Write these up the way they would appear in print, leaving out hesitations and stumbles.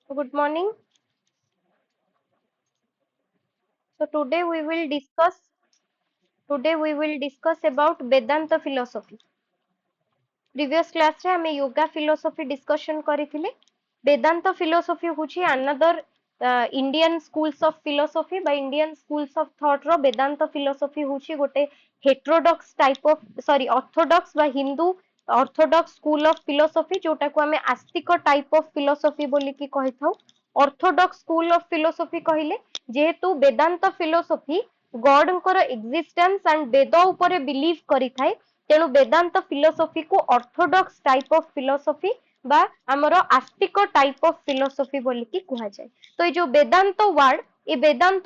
Good morning. So today we will discuss about Vedanta philosophy. Previous class रे हमें yoga philosophy discussion କରିଥିଲେ. Vedanta philosophy होची another Indian schools of philosophy by Indian schools of thought row Vedanta philosophy होची गोटे heterodox type of orthodox ବା Hindu orthodox school of philosophy जोटा को हमें आस्तिक type of philosophy बोली की कहिथाउ. Orthodox school of philosophy କହିଲେ जेहेतु वेदांत philosophy गॉडଙ୍କର existence and वेद ଉପରେ believe କରିଥାଏ तेणु वेदांत philosophy को orthodox type of philosophy बा आमर आस्तिक टाइप ऑफ फिलोसफी बोली की कुहा जाए. तो ये जो वेदांत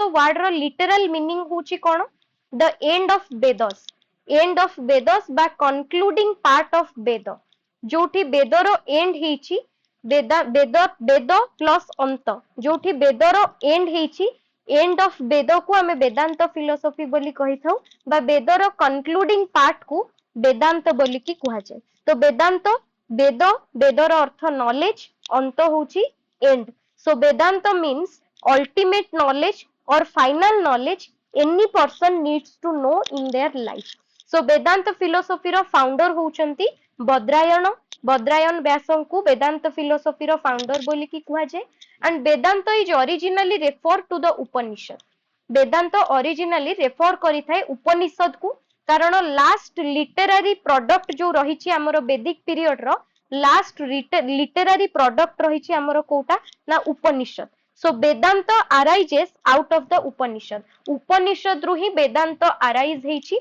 वर्ड रो लिटरल मीनिंग होची कोन द एंड ऑफ वेदस बा कंक्लूडिंग पार्ट ऑफ वेद जोठी वेदर एंड हेची वेद वेद वेद प्लस अंत जोठी वेदर एंड हेची एंड ऑफ वेद को आमे वेदांत फिलोसफी बोली कहि थाउ बा वेदर कंक्लूडिंग पार्ट को वेदांत बोली की कुहा जाए. तो वेदांत वेद वेदर अर्थ नॉलेज अंत होची end. So Vedanta means ultimate knowledge और final knowledge any person needs to know in their life. So Vedanta philosophy रो फाउंडर होचंती बद्रायन व्यासं को वेदांत फिलोसफी रो फाउंडर बोली की कुहा जाए. And Vedanta is originally refer to the Upanishad. Vedanta originally refer करिथाय उपनिषद को कारण लास्ट लिटरारी प्रोडक्ट जो रही आमर वेदिक पीरियड रो लास्ट लिटरारी प्रोडक्ट रही आमर कोटा ना Upanishad. So Vedanta arises out of the Upanishad. Upanishad रु ही वेदांत अराइज हेची.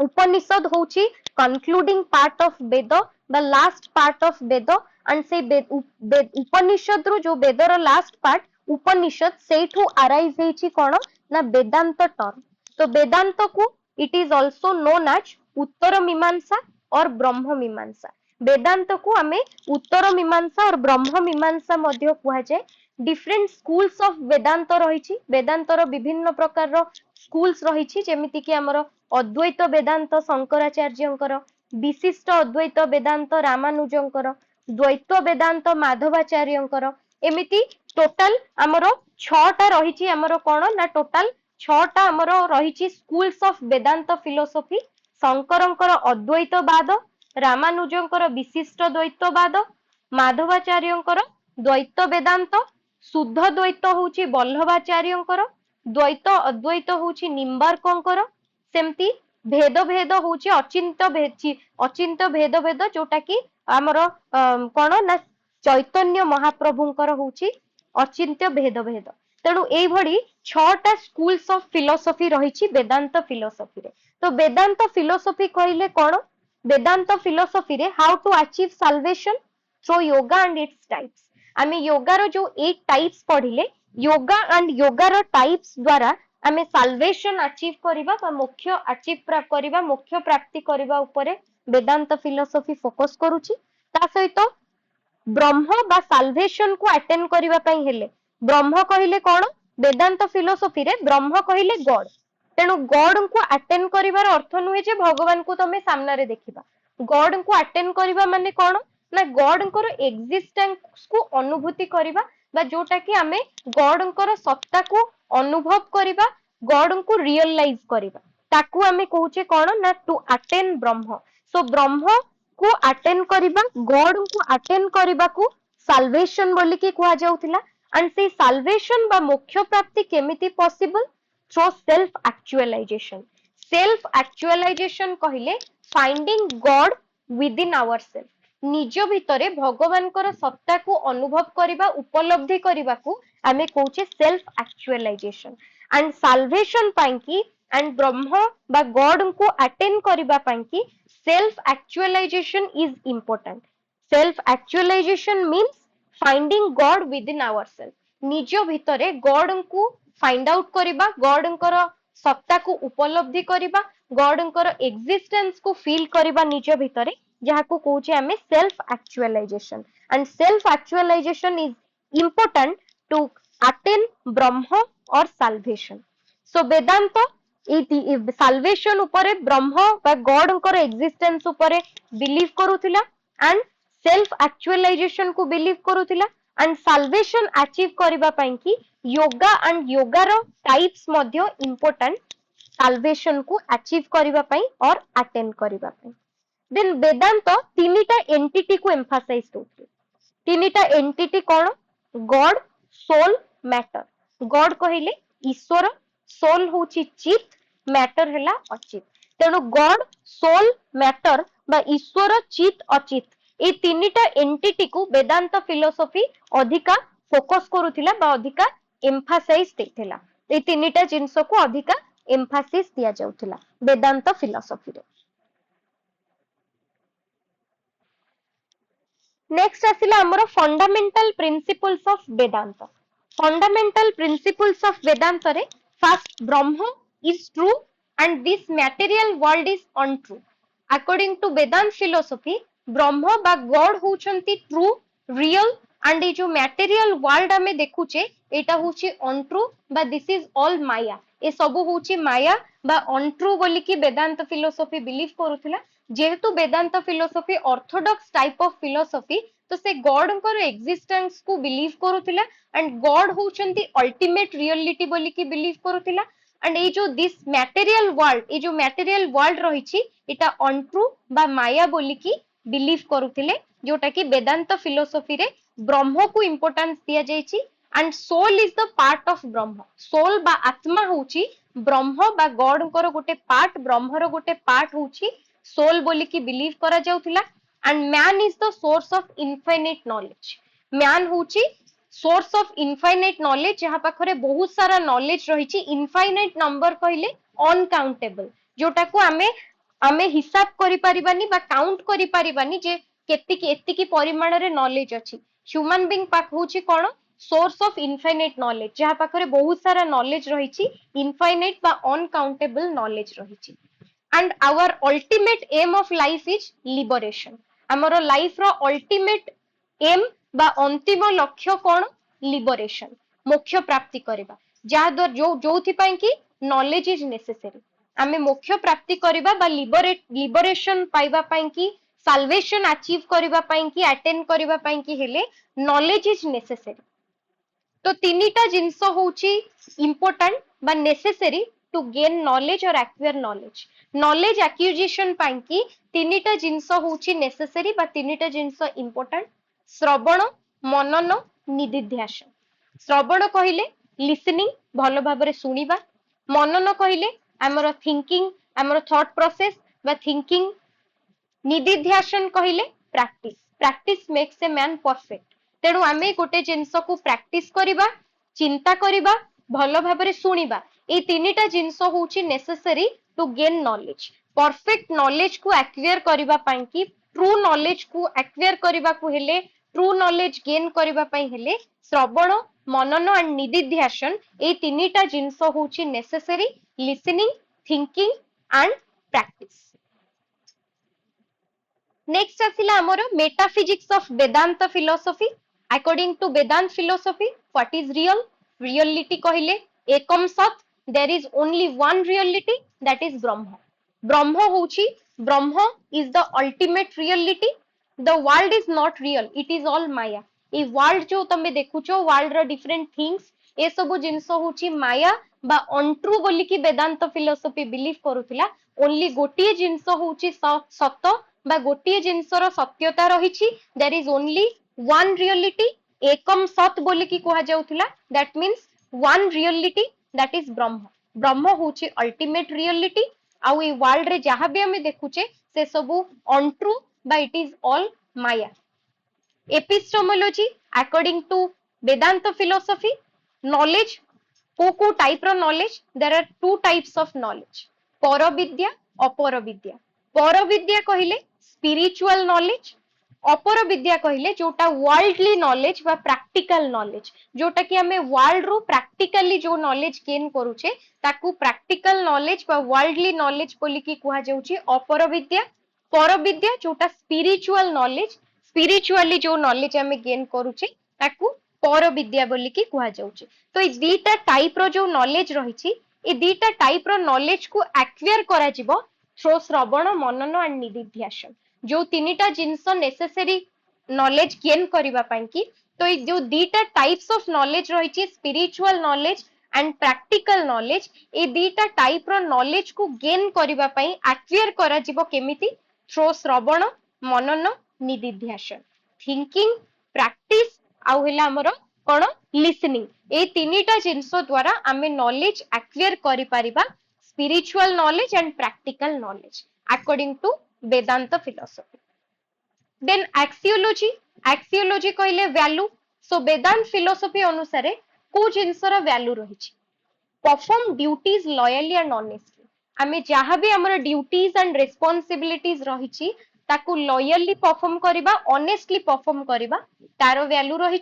उपनिषद होची concluding part of Veda the last part of Veda end से उपनिषद रु जो वेदर last part Upanishad Sethu arise हेची कोन ना वेदांत टर्म. तो वेदांत को it is also known as Uttar Mimamsa और ब्रह्म मीमांसा. वेदांत को हमें उत्तर मीमांसा और ब्रह्म मीमांसा मध्य कुहा जाए. डिफरेंट स्कूल्स ऑफ वेदांत रही. वेदांतर विभिन्न प्रकार स्कूल्स रही जेमिति कि हमर अद्वैत वेदांत शंकराचार्यंकर, विशिष्ट अद्वैत वेदांत रामानुजंकर, द्वैत वेदांत माधवाचार्यंकर, एमिति टोटल हमर 6टा रही. हमर कोन ना टोटल 6टा हमर रही स्कूल्स ऑफ वेदांत फिलोसफी. शंकरंकर अद्वैतवाद, रामानुजंकर विशिष्ट द्वैतवाद, माधवाचार्यंकर द्वैत वेदांत, शुद्ध द्वैत होची वल्लभाचार्यंकर, द्वैत अद्वैत होची निम्बार्कंकर, सेमती भेद भेद होची अचिंत्य भेद भेद जोटा कि आमर कोन ना चैतन्य महाप्रभुंकर होची अचिंत्य भेद भेद. तेणु एई भड़ी 6टा स्कूल्स ऑफ फिलोसफी रही वेदांत फिलोसफी रे. तो वेदांत फिलोसफी कहले कोन वेदांत फिलोसफी रे how to achieve salvation through yoga and its types. आमे योगा रो जो 8 टाइप्स पढ़िले योगा एंड योगा रो टाइप्स द्वारा आमे साल्वेशन अचीव करिबा बा मोक्ष अचीव करिबा मोक्ष प्राप्ति करिबा उपरे वेदांत फिलोसफी फोकस करूची. ता सहित ब्रह्म बा साल्वेशन को अटेन करिबा पई हेले ब्रह्म कहिले कोन वेदांत फिलोसफी रे ब्रह्म कहिले गॉड. तेणु गॉड को अटेन करिवार अर्थ नुहे जे भगवान को तमे सामने रे देखिबा. गॉड को अटेन करिबा माने कोन ना गॉड को एक्जिस्टेंस को अनुभूति करिबा बा जोटा कि आमे गॉड को सत्ता को अनुभव करिबा गॉड को रियलाइज करिबा ताकू आमे कहूचे कोन ना टू अटेन ब्रह्म. सो ब्रह्म को अटेन करिबा गॉड को अटेन करिबा को साल्वेशन बोली की कुहा जाउथिला. एंड से साल्वेशन बा मोक्ष प्राप्ति केमिति possible through self actualisation. Self actualisation कहिले finding God within ourselves. निज भितरे भगवान सत्ता को अनुभव करिबा उपलब्धि करिबा को आमे कहूचे सेल्फ एक्चुअलाइजेशन. एंड साल्वेशन पाई की एंड ब्रह्म बा गॉड को अटेन करिबा पाई की self actualisation is important. Self actualisation means finding God within ourselves. निज भितरे गॉड को फाइंड आउट करिबा गॉड सत्ता को उपलब्धि करिबा गॉड एक्जिस्टेंस को फील करिबा निज भितरे जहाँ को कहूचे हमें self actualisation. And self actualisation is important to attain Brahma और साल्वेशन. सो वेदांत साल्वेशन उपरे ब्रह्म बा गॉड एक्जिस्टेंस उपरे बिलीव करूथिला एंड सेल्फ एक्चुअलाइजेशन को बिलीव करूथिला. एंड साल्वेशन अचीव करबा पई कि योगा एंड योगार टाइप्स मध्य इंपोर्टेंट साल्वेशन को अचीव करबा पई और अटेन करबा पई। देन वेदांत तीनिटा एंटिटी को एम्फासाइज करथि। तीनिटा एंटिटी कौन? God, soul, matter. गॉड कहिले ईश्वर, सोल होची चित, मैटर हैला अचित। तेणु गॉड, सोल, मैटर बा ईश्वर, चित, अचित ए तीनिटा एंटिटी को वेदांत फिलोसफी अधिका फोकस करूथिला बा अधिका एम्फासाइज देथिला। ए तीनिटा जिंस को अधिका एम्फासिस दिया जाउथिला वेदांत फिलोसफी रे। नेक्स्ट आसिला हमर fundamental principles of Vedanta. Fundamental principles of Vedanta रे first Brahma is true and this material world is untrue. According to Vedanta philosophy Brahma बा गॉड होचंती ट्रू, रियल एंड ये जो मटेरियल वर्ल्ड हमें देखुचे एटा होची अनट्रू बा दिस इज ऑल माया। ए सब होची माया बा अनट्रू बोली कि वेदांत फिलोसफी बिलीव करूथिला। जेहेतु Vedanta philosophy orthodox type of philosophy तो से गॉड को एक्जिस्टेंस को बिलीव करूथिला एंड गॉड होचंती अल्टीमेट रियलिटी बोली कि बिलीव करूथिला। एंड ये जो दिस मटेरियल वर्ल्ड, ये जो मटेरियल वर्ल्ड रही एटा अनट्रू बा माया बोली कि बिलीव करूथिले, जोटा कि वेदांत फिलोसफी रे ब्रह्म को इंपोर्टेंस दिया जायछि and soul is the part of Brahma. Soul बा आत्मा होची ब्रह्म बा गॉड को गोटे पार्ट, ब्रह्मर गोटे पार्ट होची सोल बोली कि बिलीव करा जाउथिला। And man is the source of infinite knowledge. Man होची सोर्स ऑफ इनफाइनाइट नॉलेज जहाँ पाखरे बहुत सारा नॉलेज रही। इनफाइनाइट नंबर कहले अनकाउंटेबल, जोटा को आमे हिसाब करि परिबानी बा काउंट करि परिबानी जे केतिकी एतिकी परिमाण रे नॉलेज अछि। ह्यूमन बीइंग पाख होची कोन? सोर्स ऑफ इनफाइनाइट नॉलेज जहाँ पाखरे बहुत सारा नॉलेज रही। इनफाइनाइट बा अनकाउंटेबल नॉलेज रही। And our ultimate aim of life is liberation. आमर लाइफ रो अल्टीमेट एम बा अंतिम लक्ष्य कौन? लिबरेशन, मोक्ष प्राप्ति करबा। जहाँ जो कि नॉलेज इज नेसेसरी। आमे मोक्ष प्राप्ति करबा बा लिबरेशन पाइबा पई कि साल्वेशन अचीव करबा पई कि अटेन करबा पई कि हेले नॉलेज इज नेसेसरी। तो तीनिटा जिंस होची इंपोर्टेंट बा नेसेसरी टू गेन नॉलेज और एक्वायर नॉलेज। नॉलेज एक्विजिशन पई कि तीनिटा जिंस होची नेसेसरी बा तीनिटा जिंस इंपोर्टेंट। श्रवण, मनन, निदिध्यासन। श्रवण कहिले लिसनिंग, भलो भाबरे सुनिबा। मनन कहिले हमर थिंकिंग, हमर थॉट प्रोसेस बा थिंकिंग। निदिध्यासन कहिले practice. Practice makes a man perfect. तेणु आमे गोटे जिंस को प्रैक्टिस करिबा, चिंता करिबा, भलो भाबरे सुनिबा। ए तीनिटा जिंस होची necessary to gain knowledge. Perfect knowledge को एक्वायर करिबा पई कि ट्रू नॉलेज को एक्वायर करिबा को हेले, ट्रू नॉलेज गेन करिबा पई हेले श्रवण, मनन एंड निदिध्यासन ए तीनिटा जिंस होची necessary. Listening, thinking and practice. Next आसिला हमर metaphysics of Vedanta philosophy. According to Vedanta philosophy what is real? Reality कहिले एकम सत, there is only one reality that is Brahma. Brahma होची, Brahma is the ultimate reality. The world is not real, it is all maya. ए world जो तमे देखुचो, वर्ल्ड रो different things ए सब जिंस होची माया बा अनट्रू बोली कि वेदांत फिलोसफी बिलीव करूथिला। ओनली गोटिए जिंस होची सत बा गोटिए जिंसर सत्यता रहिछि। There is only one reality, एकम सत बोली कि कहा जाउथिला। That means one reality that is Brahma. Brahma होची अल्टीमेट रियलिटी। आउ ए वर्ल्ड रे जहाँ भी हमें देखुचे से सबू अनट्रू बा it is all maya. Epistemology according to Vedanta philosophy knowledge को टाइप रो knowledge? There are two types of knowledge, पर विद्या, अपर विद्या। पर विद्या कहिले स्पिरिचुअल नॉलेज, अपर विद्या कहिले जोटा वर्ल्डली नॉलेज बा प्रैक्टिकल नॉलेज, जोटा कि हमें वर्ल्ड रो प्रैक्टिकली जो नॉलेज गेन करूचे ताकू प्रैक्टिकल नॉलेज बा वर्ल्डली नॉलेज बोली कि कहा जाउची अपर विद्या। पर विद्या जोटा स्पिरिचुअल नॉलेज, स्पिरिचुअली जो नॉलेज हमें गेन करूचे ताकू पर विद्या बोली कि कहा जाउची। तो ए दीटा टाइप रो जो नॉलेज रहिछि, ए दीटा टाइप रो नॉलेज को एक्वायर करा जिवो थ्रो श्रवण, मनन एंड निदिध्यासन। जो तीनिटा जिंस नेसेसरी नॉलेज गेन करिबा पई कि तो ये जो दीटा टाइप्स ऑफ नॉलेज रही spiritual knowledge and practical knowledge ए दीटा टाइप रो नॉलेज को गेन करबा पई एक्वायर करा जिवो केमिति थ्रो श्रवण मनन निदिध्यासन थिंकिंग प्रैक्टिस आउ हेला हमर कोन लिसनिंग ए तीनिटा जिंस द्वारा आमे नॉलेज एक्वायर करि परिबा spiritual knowledge and practical knowledge according to Vedanta philosophy then axiology कहले वैल्यू सो वेदांत फिलोसफी अनुसार को जिनसर वैल्यू रही perform duties loyally and honestly आमे जहां भी हमर ड्यूटीज एंड रिस्पांसिबिलिटीज रही ताकू लॉयली परफॉर्म करिबा ऑनेस्टली परफॉर्म करिबा तारो वैल्यू रही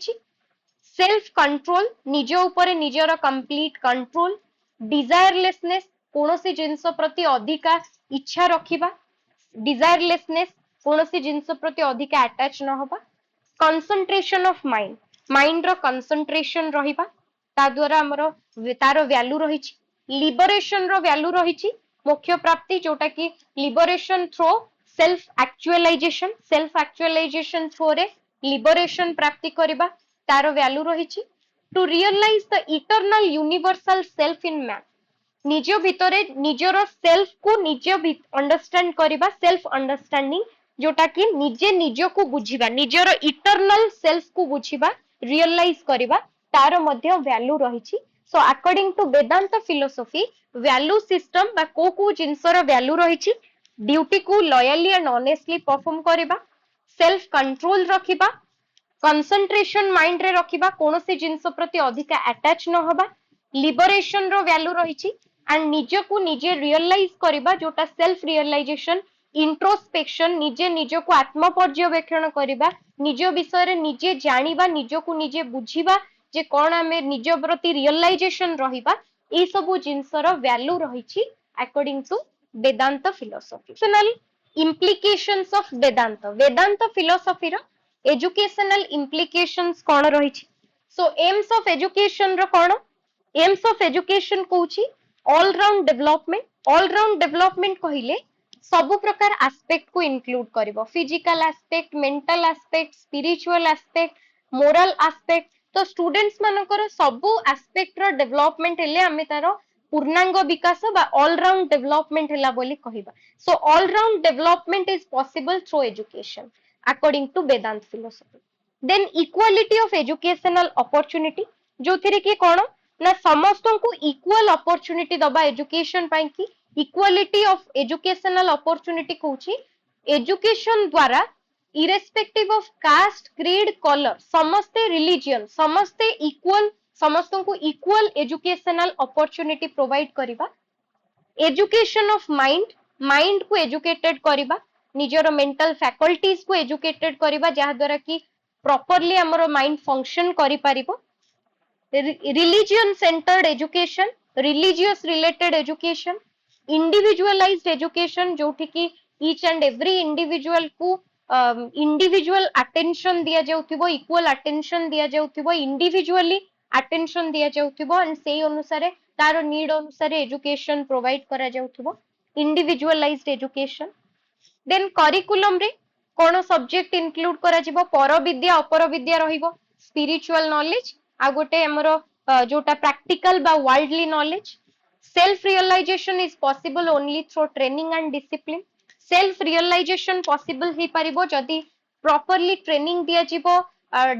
सेल्फ कंट्रोल निज ऊपर निजर कंप्लीट कंट्रोल डिजायरलेसनेस कौनसी जिनस प्रति अधिका इच्छा रखिबा डिजायरलेसनेस कौनसी जिनस प्रति अधिका अटैच न होबा कंसंट्रेशन ऑफ माइंड माइंड रो कंसंट्रेशन रहिबा ता द्वारा हमर तारो वैल्यू रही लिबरेशन रो वैल्यू रही मोक्ष प्राप्ति जोटा कि liberation through self actualization through रे लिबरेशन प्राप्ति करिबा तारो वैल्यू रही to realize the eternal universal self in man निज भितरे निजर सेल्फ को निज अंडरस्टैंड करिबा सेल्फ अंडरस्टैंडिंग जोटा कि निजे निज को बुझिबा निजर इटर्नल सेल्फ को बुझिबा रियलाइज करिबा तार मध्य वैल्यू रही so according to Vedanta philosophy value system बा को जिनसर वैल्यू रही ड्यूटी को लॉयली एंड ऑनेस्टली परफॉर्म करिबा सेल्फ कंट्रोल रखिबा कंसंट्रेशन माइंड रे रखिबा कोनोसी जिंस प्रति अधिका अटैच न होबा लिबरेशन रो वैल्यू रही एंड निज को निजे रियलाइज करिबा जोटा सेल्फ रियलाइजेशन इंट्रोस्पेक्शन निजे निज को आत्म पर्यवेक्षण करिबा निज विषय रे निजे जानिबा निज को निजे बुझिबा जे कोन आमे निज प्रति रियलाइजेशन रहिबा ए सब जिंसर वैल्यू रही according to Vedanta philosophy educational implications of Vedanta Vedanta philosophy रो एजुकेशनल इम्प्लिकेशंस कोन रही सो एम्स ऑफ एजुकेशन रो कोन एम्स ऑफ एजुकेशन कहूची ऑल राउंड डेवलपमेंट कहिले सब प्रकार एस्पेक्ट को इंक्लूड करिवो physical aspect mental aspect spiritual aspect moral aspect तो स्टूडेंट्स मानकर सब एस्पेक्ट रो डेवलपमेंट हेले आमे तारो पूर्णांग विकास बा ऑल राउंड डेवलपमेंट हैला बोली कहिबा so all round development is possible through education according to Vedanta philosophy then equality of educational opportunity जो थिरे कि कोन ना समस्त को इक्वल अपॉर्चुनिटी दबा एजुकेशन पाई कि इक्वालिटी ऑफ एजुकेशनल अपॉर्चुनिटी कहूची एजुकेशन द्वारा irrespective of caste creed colour समस्ते रिलीजियन समस्ते इक्वल समस्त को इक्वल एजुकेशनल अपॉर्चुनिटी प्रोवाइड करिबा एजुकेशन ऑफ माइंड माइंड को एजुकेटेड करिबा निजर मेंटल फैकल्टीज को एजुकेटेड करिबा जहा द्वारा कि प्रॉपर्ली हमरो माइंड फंक्शन करि पारिबो religion centred education religious related education individualized education जोठी कि ईच एंड एवरी इंडिविजुअल को इंडिविजुअल अटेंशन दिया जाउथिबो इक्वल अटेंशन दिया जाउथिबो इंडिविजुअली अटेंशन दिया जाउथिबो एंड सेही अनुसार तार नीड अनुसार एजुकेशन प्रोवाइड करा जाउथिबो इंडिविजुअलाइज्ड एजुकेशन देन करिकुलम रे कोन सब्जेक्ट इंक्लूड करा जिवो पर विद्या अपर विद्या रहिबो स्पिरिचुअल नॉलेज आ गोटे हमरो जोटा प्रैक्टिकल बा worldly knowledge self realisation is possible only through training and discipline self realization possible ही पारिबो जदी प्रॉपर्ली ट्रेनिंग दिया जिवो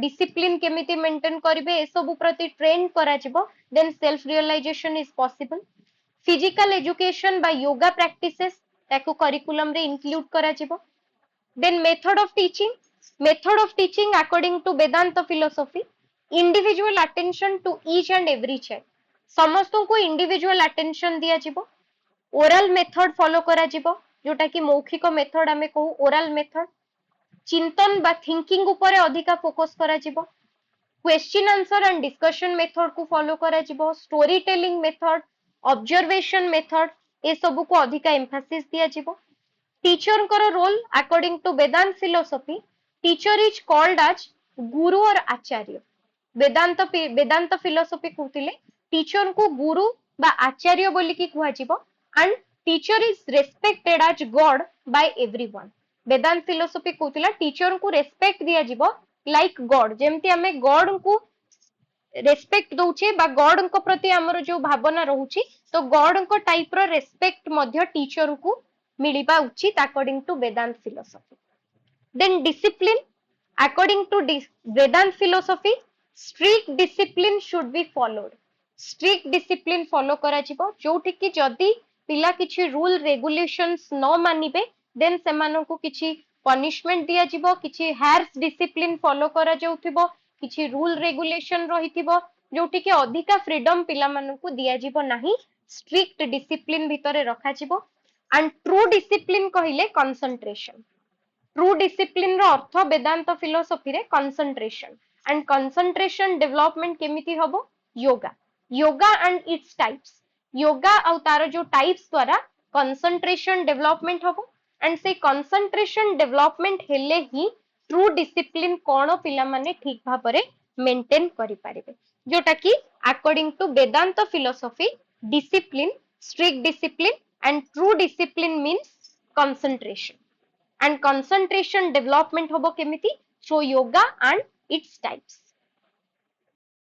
डिसिप्लिन केमिति मेंटेन करिवे ए सब प्रति ट्रेन करा जिवो then self realisation is possible physical education by yoga practices ताको करिकुलम रे इंक्लूड करा जिवो then method of teaching according to Vedanta philosophy individual attention to each and every child समस्त को इंडिविजुअल अटेंशन दिया जिवो ओरल मेथड फॉलो करा जिवो जोटा कि मौखिक मेथड आमे कहू ओरल मेथड चिंतन बा थिंकिंग ऊपर अधिका फोकस करा जिवो question answer and discussion method को फॉलो करा जिवो story telling method observation method ए सब को अधिका एम्फासिस दिया जिवो टीचर कर role according to Vedanta philosophy teacher is called as guru और आचार्य वेदांत फिलोसफी कहते टीचर को गुरु बा आचार्य बोली की कुहा जिवो and teacher is respected as God by everyone Vedanta philosophy कहते टीचर को रेस्पेक्ट दिया जिवो लाइक गॉड, जेमती आमे गॉड को रेस्पेक्ट दउचे बा गॉड को प्रति हमर जो भावना रहउची, तो गॉड को टाइप रो रेस्पेक्ट मध्य टीचर को मिलिबा उचित according to Vedanta philosophy. Then discipline, according to Vedanta philosophy strict discipline should be followed. Strict discipline follow करा जिवो, जोठी कि जदी पिला किछि रूल रेगुलेशंस न मानिबे देन सेमानन को किछि पनिशमेंट दिया जिवो, किछि हार्श डिसिप्लिन फॉलो करा जाउथिबो, किछि रूल रेगुलेशन रहिथिबो, जोठी कि अधिका फ्रीडम पिला मानन को दिया जिवो नाही. स्ट्रिक्ट डिसिप्लिन भितरे रखा जिवो. एंड ट्रू डिसिप्लिन कहिले कंसंट्रेशन. ट्रू डिसिप्लिन रो अर्थ वेदांत फिलोसॉफी रे कंसंट्रेशन. एंड कंसंट्रेशन डेवलपमेंट केमिति हबो? Yoga. Yoga and its types. Yoga आ तार जो टाइप्स द्वारा कंसंट्रेशन डेवलपमेंट हबो. एंड से कंसंट्रेशन डेवलपमेंट हेले ही ट्रू डिसिप्लिन कोन पिला माने ठीक भाबरे मेंटेन करि पारिबे, जोटा कि according to Vedanta philosophy discipline, strict discipline and true discipline means concentration. And concentration development होबो केमिति? Through yoga and its types.